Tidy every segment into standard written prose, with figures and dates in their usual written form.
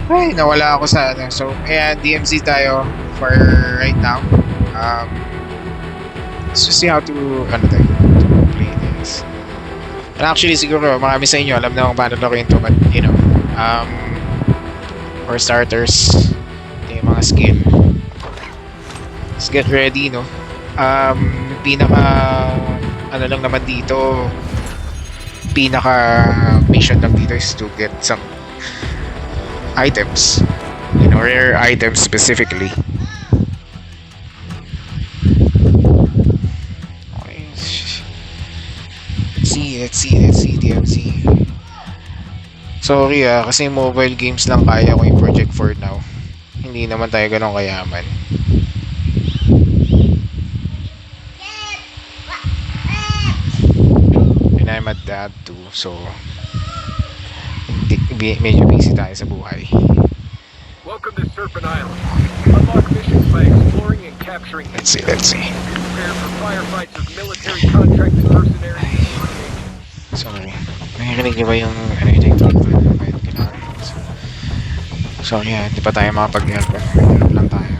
Ay, nawala ako sa ano. So, ayan, DMZ tayo for right now. Um, let's just see how to, ano tayo, to play this. And actually, siguro, marami sa inyo, alam na kung paano laruin to, but, you know, um, for starters, ito yung mga skill. Let's get ready, no? Pinaka, ano lang naman dito, pinaka mission lang dito is to get some items, you know, rare items specifically. Okay. Let's see, DMC. Sorry kasi mobile games lang kaya ko yung Project 4 now. Hindi naman tayo ganun kayaman. And I'm a dad too, so medyo busy tayo sa buhay. Welcome to Serpent Island. Unlock missions by exploring and capturing. Let's see. Be prepared for firefights with military contracted mercenaries. Sorry. Nakikinig niyo ba yung ano yung dito? Sorry hindi pa tayo makapag-aircon. Lang tayo.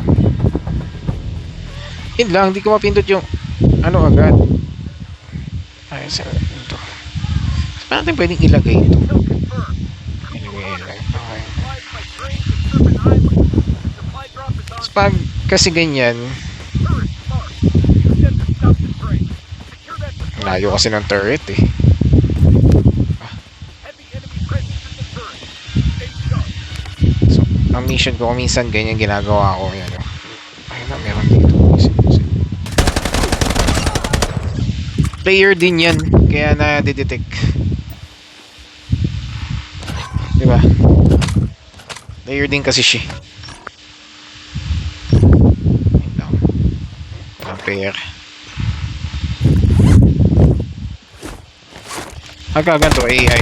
Yun lang, hindi ko mapindot yung ano agad. Ay, sa ito. Paano natin pwedeng ilagay ito? Anyway, okay. Pag kasi ganyan, layo kasi ng turret So, ang mission ko minsan ganyan ginagawa ko. Yan, ayun na, meron dito. Player din yan, kaya na-detect. Diba? Player din kasi siya. Player. Ganito AI,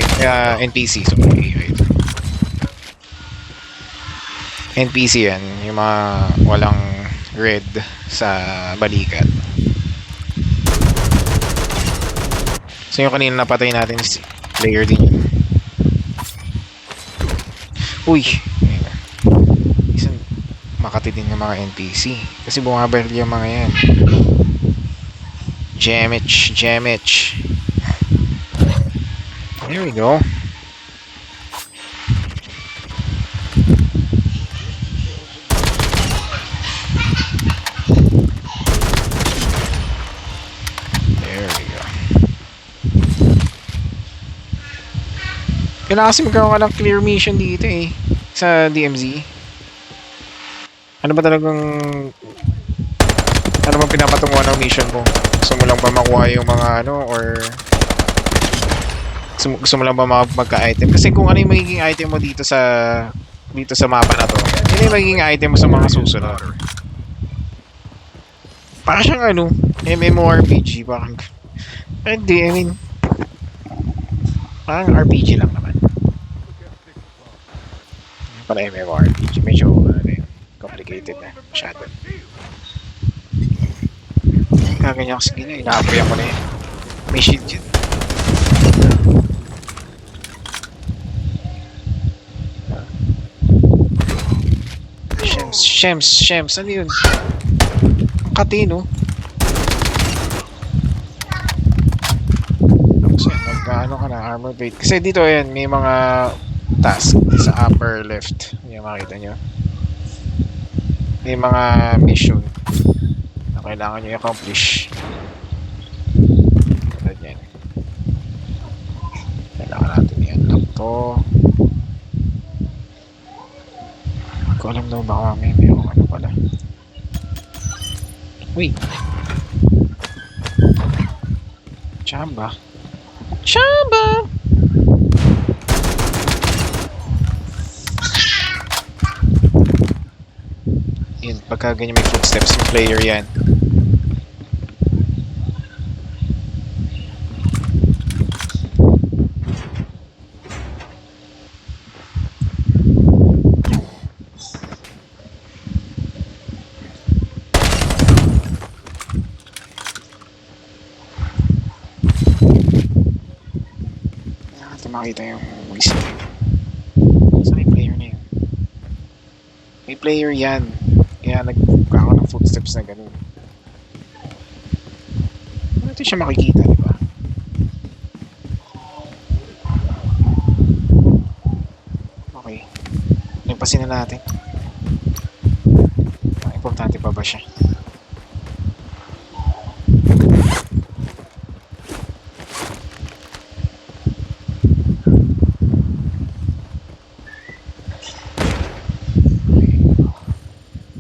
NPC, so AI ito. NPC yan, yung mga walang red sa balikat. So yung kanina napatay natin is player din yun. Uy! Isang makati din ng mga NPC. Kasi bumabaril yung mga yan. Jamage. There we go. Kailangan kasi magkaroon ka ng clear mission dito sa DMZ. Ano ba talagang ano bang pinapatunguhan ng mission mo? Gusto mo lang ba makuha yung mga ano or gusto mo lang ba magka-item? Kasi kung ano yung magiging item mo dito sa mapa na to, yun yung magiging item mo sa mga susunod. Parang siyang ano, MMORPG, parang hindi, I mean parang RPG lang naman. Para MMORPG, medyo complicated na masyado. Kaganyan kasi gina, inaapoyan ko na yun. May shield yun. Shems, ano yun? Ang katino. Tapos yun, magkaano ka na, armor plate. Kasi dito yan, may mga task sa upper left. Yung makita nyo. May mga mission na kailangan nyo i-accomplish. Tulad yan. Kailangan natin i-unlock to. Hindi ko alam daw baka may ano pala. Uy! Chamba! Yun, pagka ganyan may footsteps yung player yan. Makita yung voice niya. Saan yung player na yun? player yan. Kaya nagbuka ako ng footsteps na ganun. Hindi natin siya makikita, di ba? Okay. Limpasin na natin. Importante pa ba siya?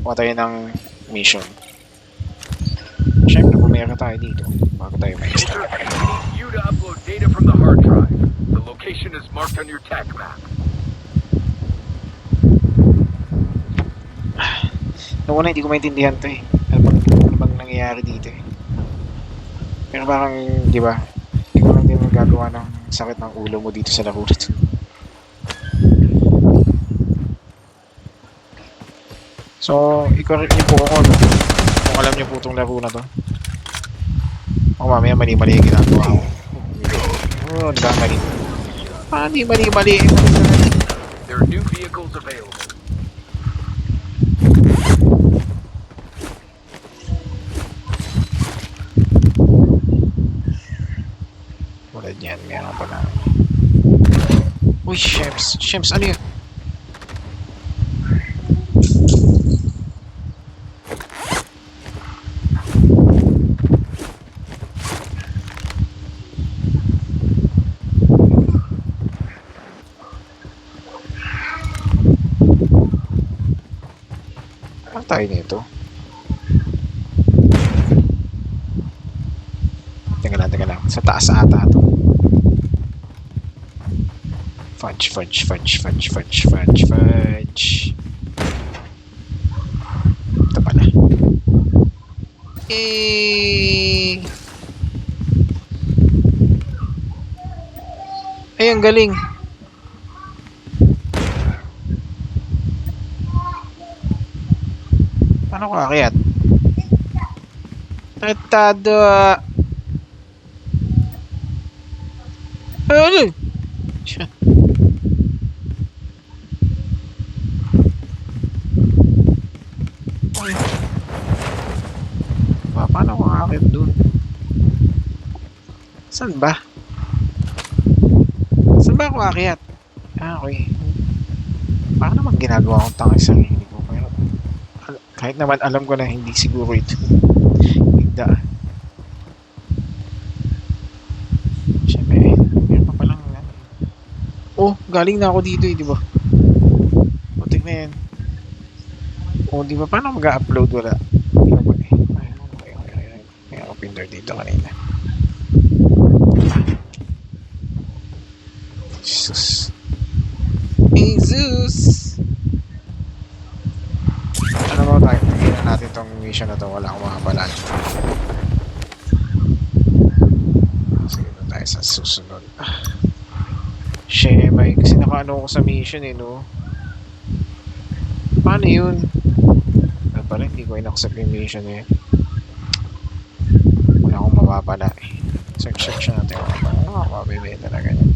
Kuha tayo ng mission. Siyempre, bumiyara tayo dito bago tayo ma-extra. Major, we need you to upload data from the hard drive. The location is marked on your TAC map. Noong una, hindi ko maintindihan to eh. Ano bang nangyayari dito eh. Pero parang, di ba, hindi ko lang din magagawa ng sakit ng ulo mo dito sa laro na to. So, i-correct niyo po ako, no? Kung alam niyo po itong laro na to. Ako mamaya mali-mali yung ginagawa ko. Oh, di ba, mali. Paano di mali-mali? There are new vehicles available. Tulad yan, meron pa lang. Uy, Shems. Shems, ano yun? Ano tayo nito? Teka lang. Sa taas ata ito. Fudge. Ito pala. Ay, ang galing. Paano ko akyat? Tratado. Ano? Siya. Paano ko akyat dun? Saan ba? Saan ba ako akyat? Okay. Paano naman ginagawa kong tangay sa sarili ko? Pero, kahit naman alam ko na hindi siguro ito. Higda. Siyempre, meron pa palang oh, galing na ako dito eh, di ba? Putik na yan. Oh, di ba? Paano mag-upload? Wala. Di ba ba eh? May ako pinder dito kanina. Jesus. Jesus! Ano mo tayo? Tingnan natin tong mission na to. Wala akong makabalan. Sige na tayo sa susunod. Shemay. Kasi nakaano ko sa mission eh, no? Paano yun? Ano pala? Hindi ko in-accept yung mission eh. Wala akong mapapala eh. Search natin. Ano ako mabibenta na ganyan.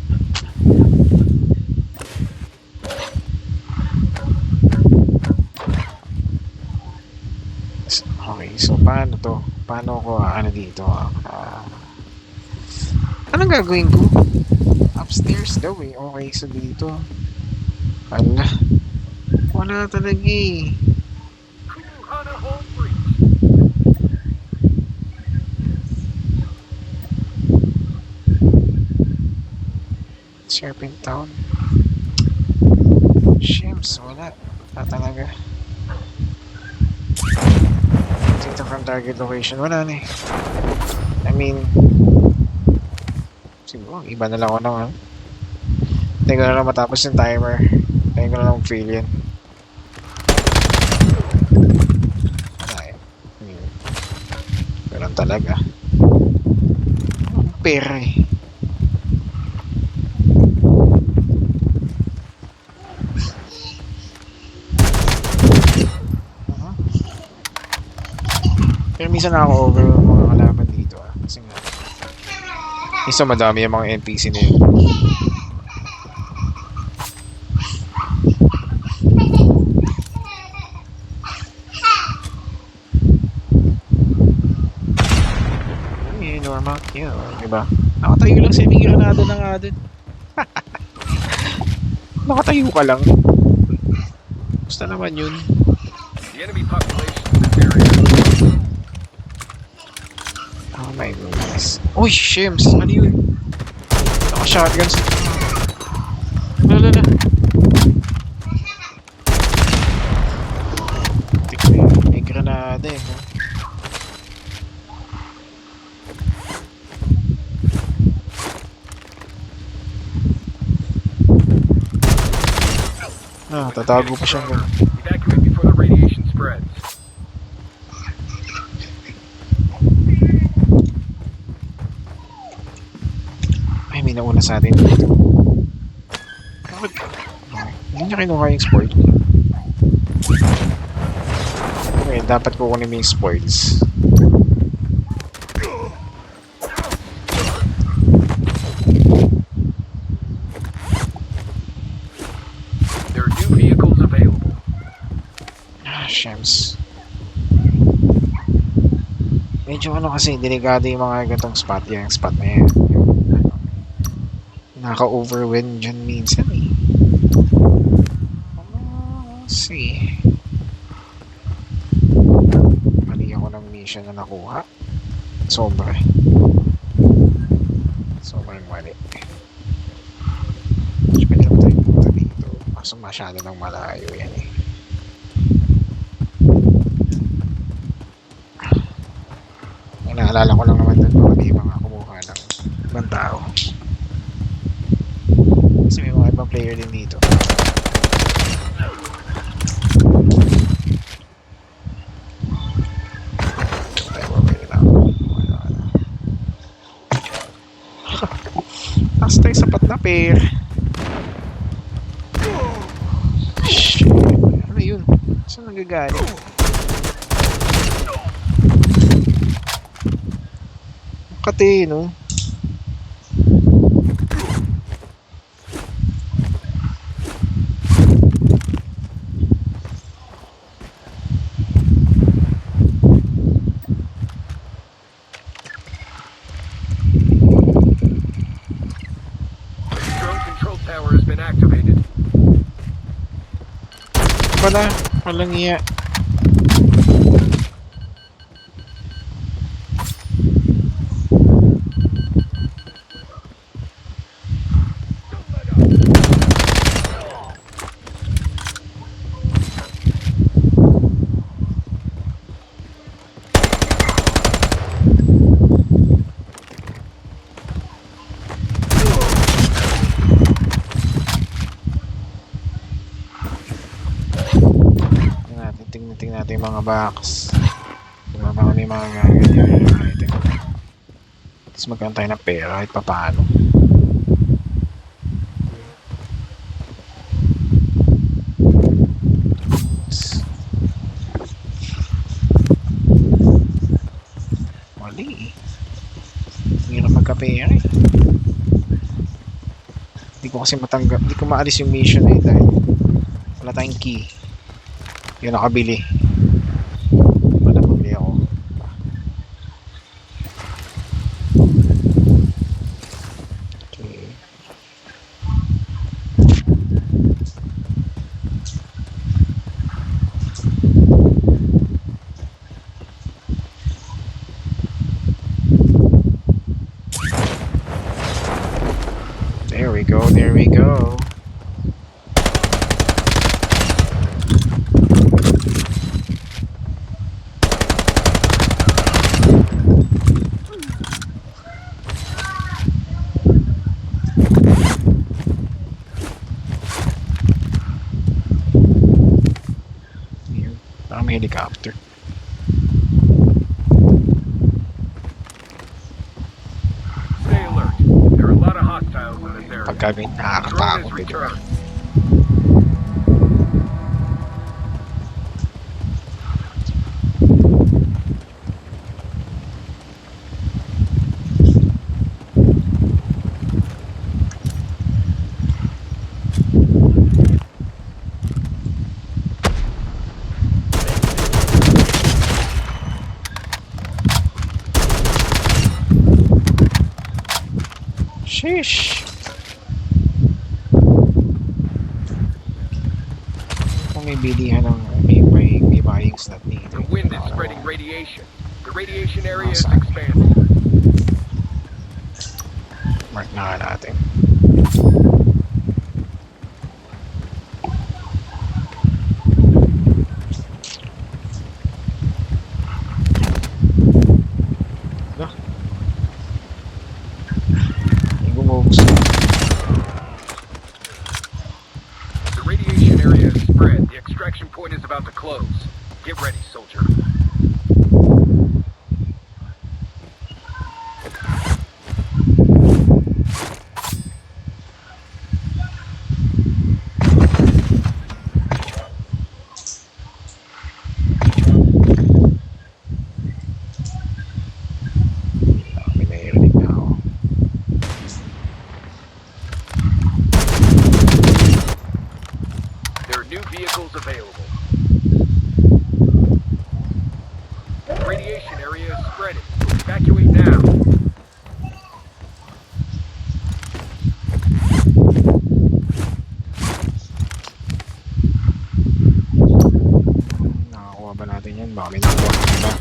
Okay, so paano to? Paano ko ano dito? Anong gagawin ko? Upstairs daw eh. Okay, so dito. Wala talaga eh. Kuhana home breach. Serpent Town. Shems, wala. Wala talaga. Dito from target location, wala na eh. I mean, siguro, iba na lang ako naman. Hindi ko na lang matapos yung timer. Hindi ko na lang fail yan. Wala eh. Ganun talaga. Ang pera eh. Pero minsan nakaka-over yung mga kalaban dito ah. Kasi nga, isa madami yung mga NPC na yun. Yun, diba? Nakatayo lang si Granada na nga dun. Nakatayo ka lang. Basta naman yun. The enemy population in this area. Oh my goodness. Uy, shims! Ano yun? Naka-shotgun sa... Lala. May granada eh. No? Tatago pa siyang gano'n. Evacuate before the radiation spreads. Ay, may nauna sa atin dito. Bakit? Hindi niya kinuha yung spoil. Okay, dapat kukunin mo yung spoils. There are new vehicles available. Shems. Medyo ano kasi, delikado yung mga gantong spot. Yung spot na yan. Naka-overwhelm dyan minsan eh. Let's see. Mali ako ng mission na nakuha. Sobra. Sobrang mali. Pwede naman tayo punta dito. Kaso masyado ng malayo yan eh. Naalala ko lang naman doon may mga kumuha ng ibang tao. Kasi may mga ibang player din dito. Tapos tayo sapat na pair. Shit. Ano yun? Saan nagagaling? Kati, no? Drone control tower has been activated. Pala, walang iya. Tingnan natin yung mga box. Diba baka may mga ganyan item. Tapos magkaroon tayo ng pera kahit papaano. Mali eh. Hirap magkapera eh. Hindi ko kasi matanggap. Hindi ko maalis yung mission eh dahil wala tayong key. Yung nakabili. Wala mabili ako. Okay. There we go, there we go. Parang may helicopter. Stay alert. There are a lot of hostiles in this area. Pagka may Drone nakakatakot is eh, diba? returned. Sheesh! Kung may bilihan ng may buying slot dito. The wind is spreading radiation. The radiation area is Awesome. expanding. Mark na nga natin. Ano? Hindi gumugos. The radiation area is spread. The extraction point is about to close. Get ready, soldier. May nahirinig na ako. There are new vehicles available. The radiation area is spreading. Evacuate now. Nakakuha ba natin yan? Baka may nakuha ka ba?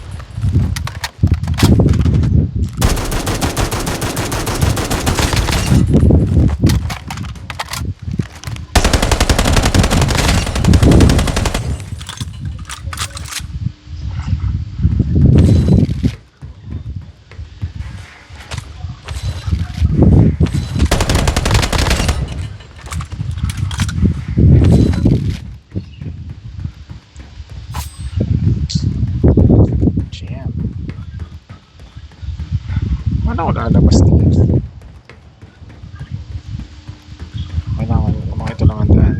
Jam. Paano ako lalabas dito? Kailangan mga ito lang ang daan.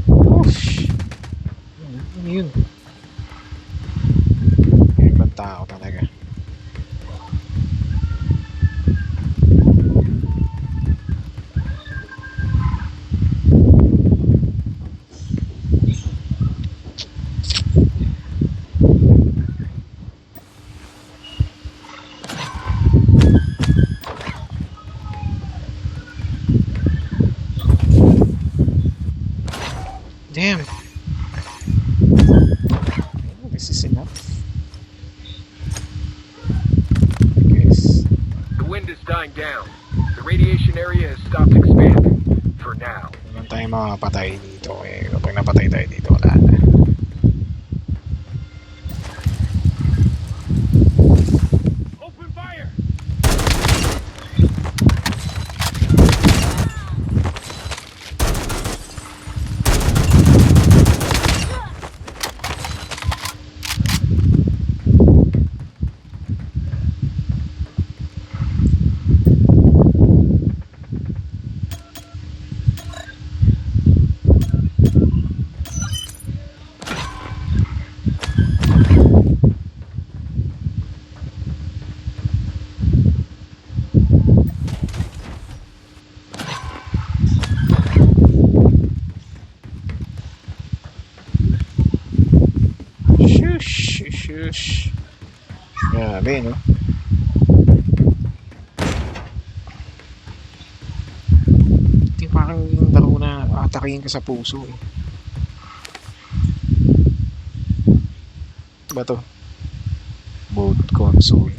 Oof! Ano yun? Ibang tao talaga. Damn. This is enough. Guys. The wind is dying down. The radiation area has stopped expanding. For now. Walang tayong makapatay dito eh. Kapag napatay tayo dito, wala na. Open fire! Shush, shush. Grabe, no? Ito yung parang yung laro na atakihin ka sa puso eh. Ba to? Boat console.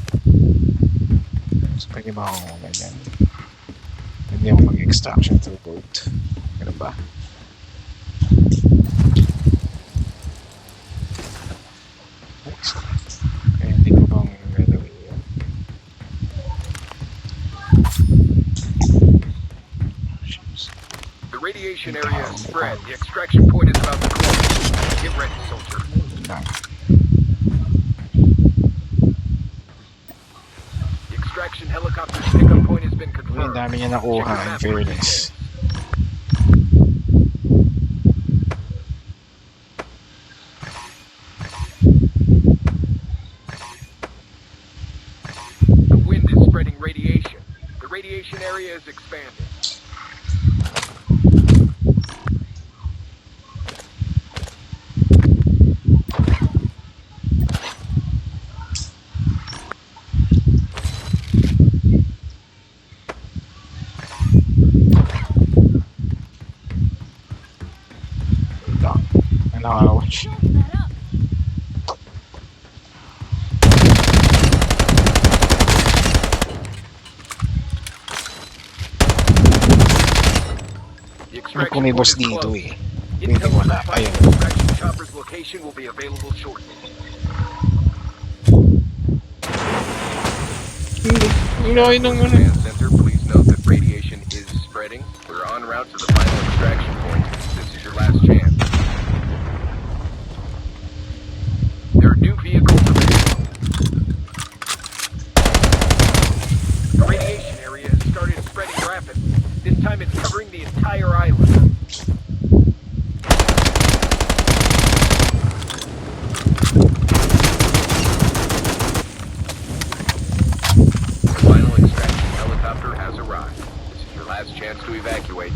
So, pwede ba ako ganyan? Pwede ako mag-extraction through boat. Ganun ba? Kaya hindi ko bang gagawin yun. The radiation area is spread. The extraction point is about to close. Get ready, soldier. Lang. The extraction helicopter's pickup point has been Ang confirmed. dami niya Check nakuha, your in map for fairness. details. area is expanding. Ito. Ang nakaka-watch. Build that up. The May extraction point kumibos is dito close. eh. Intel Wala. notified Ayun. the extraction chopper's location will be available shortly. Ilahin ng ano. Command center, please note that radiation is spreading. We're en route to the final extraction point. This is your last chance. There are new vehicles available. The radiation area has started spreading rapidly. This time it's covering the entire island. The final extraction helicopter has arrived. This is your last chance to evacuate.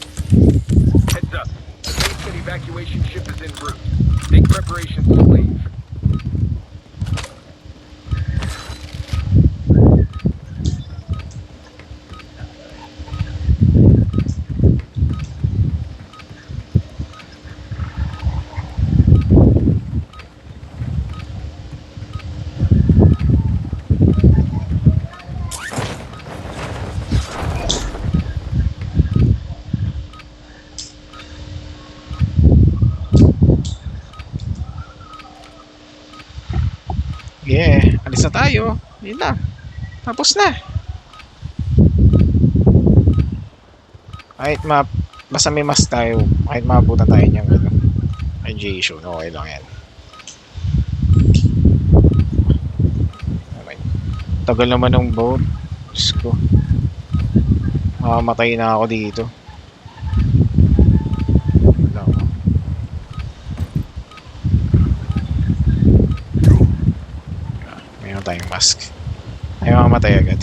Heads up. The basement evacuation ship is en route. Make preparations to leave. Yeah, alis na tayo. Yun na. Tapos na. Kahit basta may mas tayo, kahit maabutan tayo niyang ano, radiation, okay lang yan. Okay. Tagal naman ng boat. Diyos ko. Mamamatay na ako dito. Lang. Mayroon tayong mask. Ay mamamatay agad.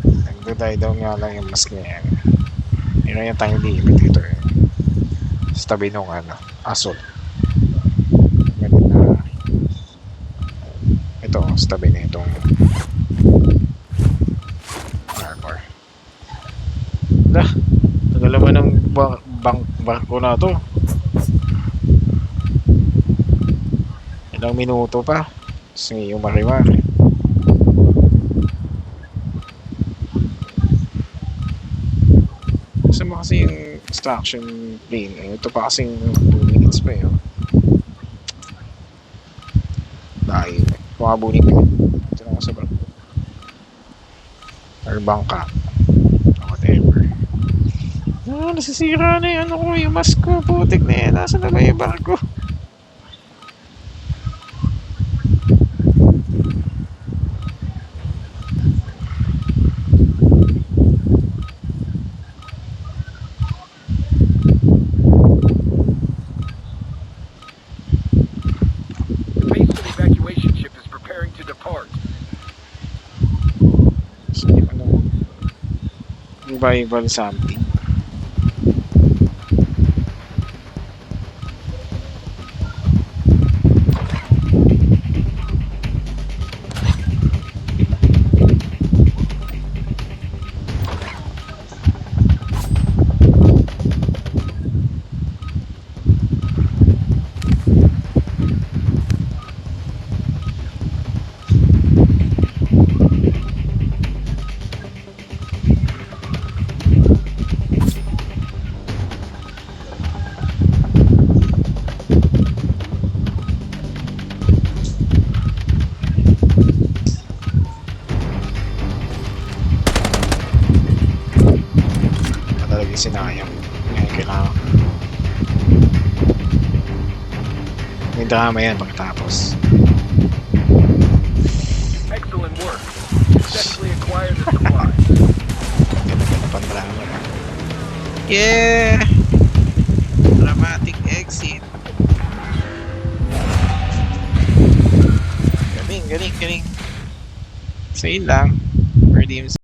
Nagdaday daw nga lang yung mask niya yan. Mayroon yung time limit dito eh. Sa tabi nung ano, asol. Ganun na. Ito, sa tabi na itong armor. Dah, tagal naman ng barko na to. Ilang minuto pa. Sige, yung marimar. Gusto mo kasi yung extraction plane. Eh, ito pa kasing 2 minutes pa eh. Oh. Dahil, kumabunin ko yun. Ito na ako sa barko. Or bangka. Whatever. Ah, nasisira na yung ano ko, yung mask ko. Putik na yan. Nasaan na ba yung barko? The basement evacuation ship is preparing to depart. So, yung ano, revival something. Talagang sinayang. Ngayon kailangan. May drama yan pagkatapos. Excellent work. Yeah! Dramatic exit. Galing. So yun lang. For DMZ.